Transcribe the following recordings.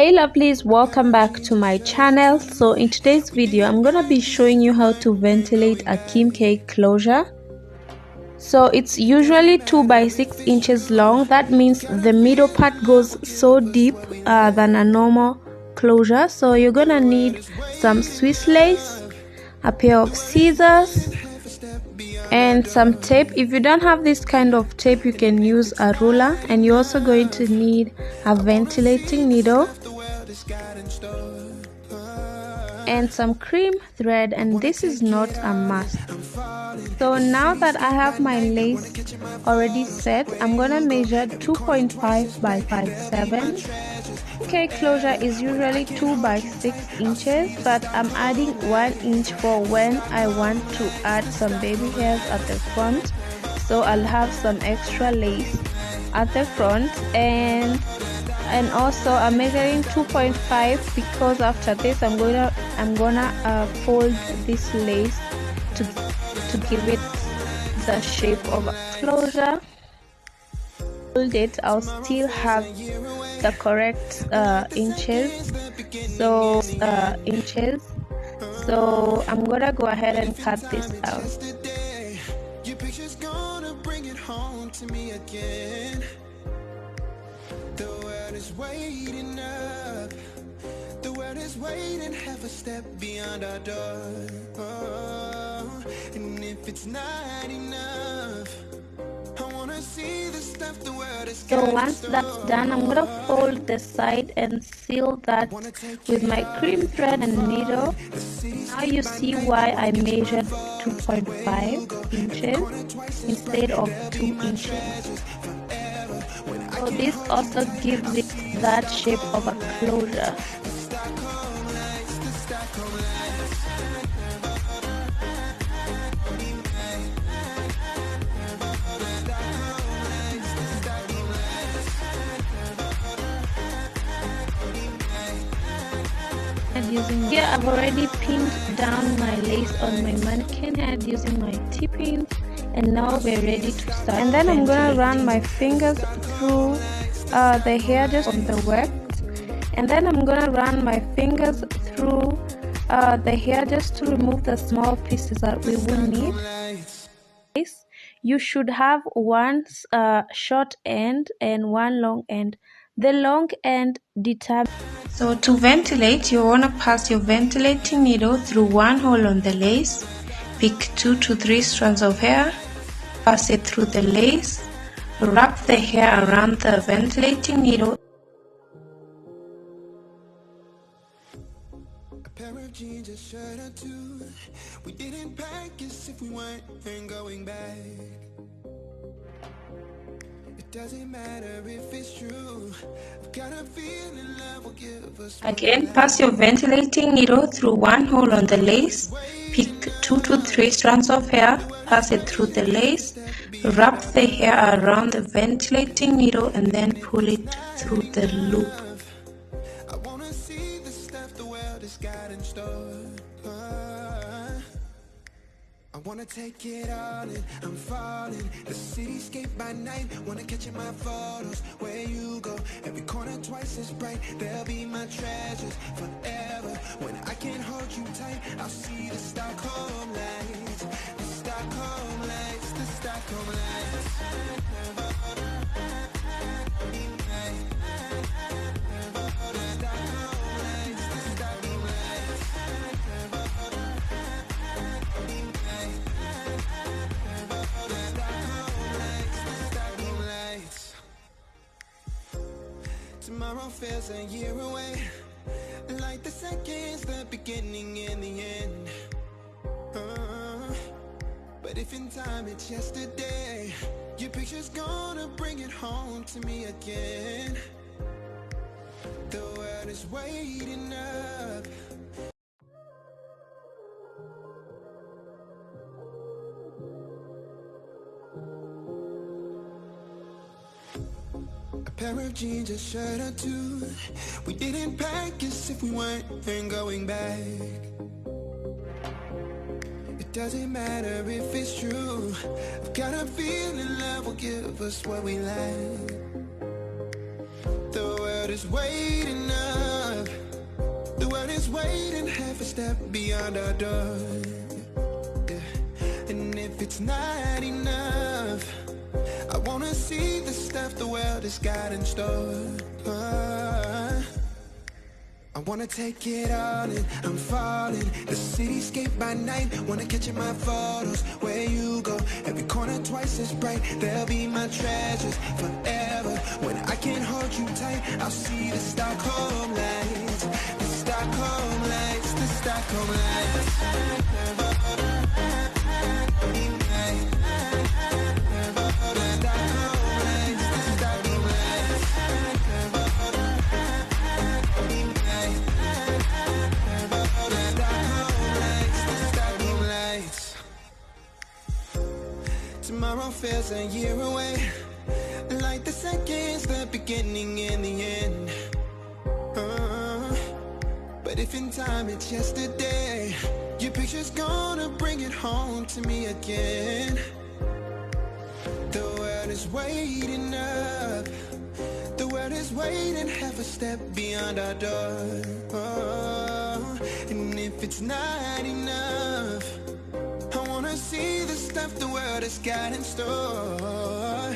Hey lovelies, welcome back to my channel. So in today's video I'm gonna be showing you how to ventilate a Kim cake closure. So it's usually 2 by 6 inches long. That means the middle part goes so deep than a normal closure. So you're gonna need some Swiss lace, a pair of scissors, and some tape. If you don't have this kind of tape, you can use a ruler. And you're also going to need a ventilating needle and some cream thread, and this is not a must. So now that I have my lace already set, I'm gonna measure 2.5 by 5.7. Okay, closure is usually 2 by 6 inches, but I'm adding 1 inch for when I want to add some baby hairs at the front. So I'll have some extra lace at the front, and also I'm measuring 2.5 because after this I'm gonna fold this lace to give it the shape of a closure. Fold it, I'll still have the correct inches. So I'm gonna go ahead and cut this out. Your picture's gonna bring it home to me again. The world is waiting up. The world is waiting half a step beyond our door. Oh, and if it's not enough, I wanna see the stuff the world is. So once that's done, I'm gonna fold the side and seal that with my cream thread and needle. Now you see why I measured 2.5 inches instead of 2 inches. So this also gives it that shape of a closure. Here I've already pinned down my lace on my mannequin head using my T-pins, and now we're ready to start. And then I'm gonna run my fingers through the hair just on the weft, and then I'm gonna run my fingers through the hair just to remove the small pieces that we will need. You should have one short end and one long end. The long end determines. So to ventilate, you want to pass your ventilating needle through one hole on the lace. Pick 2 to 3 strands of hair, pass it through the lace, wrap the hair around the ventilating needle. A pair of jeans, a shirt or two. We didn't pack as if we weren't going back. Doesn't matter if it's true. I've got a feeling love will give us. Again, pass your ventilating needle through one hole on the lace. Pick 2 to 3 strands of hair, pass it through the lace, wrap the hair around the ventilating needle, and then pull it through the loop. I wanna see the stuff the world has got in store. I wanna take it all in, I'm falling. The cityscape by night, wanna catch in my photos. Where you go, every corner twice as bright. They'll be my treasures forever. When I can't hold you tight, I'll see the Stockholm lights. The Stockholm lights, the Stockholm lights. Tomorrow feels a year away, like the seconds, the beginning and the end. But if in time it's yesterday, your picture's gonna bring it home to me again. The world is waiting up. A pair of jeans, a shirt or two. We didn't pack as if we weren't going back. It doesn't matter if it's true. I've got a feeling love will give us what we lack. The world is waiting up. is waiting half a step beyond our door. Yeah. And if it's not enough, I wanna see the stuff the world has got in store. I wanna take it all in, I'm falling. The cityscape by night, wanna catch in my photos. Where you go, every corner twice as bright. They'll be my treasures forever. When I can't hold you tight, I'll see the Stockholm lights. The Stockholm lights, the Stockholm lights. Tomorrow feels a year away, like the seconds, the beginning and the end. But if in time it's yesterday, your picture's gonna bring it home to me again. The world is waiting up, the world is waiting half a step beyond our door. And if it's not enough, I wanna see the stuff the world has got in store.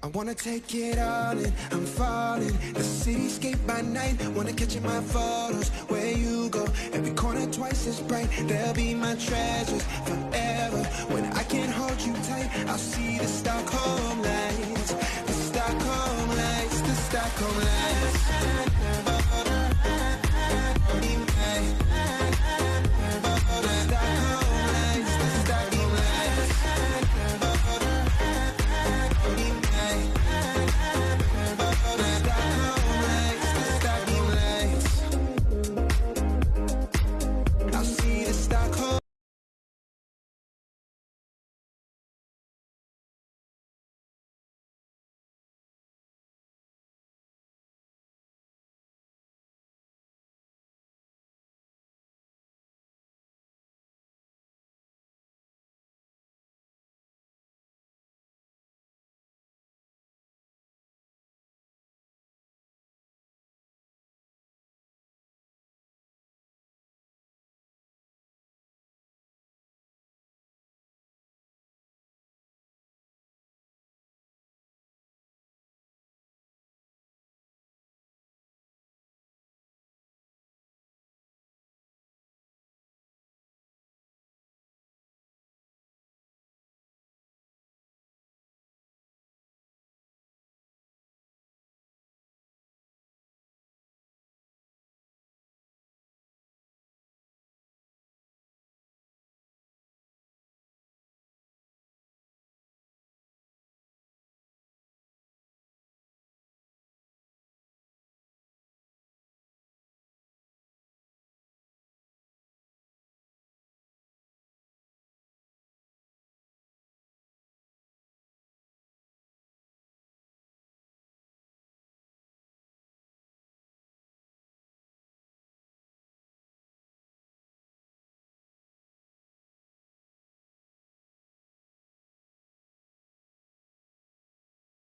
I wanna take it all in, I'm falling. The cityscape by night, wanna catch in my photos. Where you go, every corner twice as bright. They'll be my treasures forever. When I can't hold you tight, I'll see the Stockholm lights. The Stockholm lights, the Stockholm lights.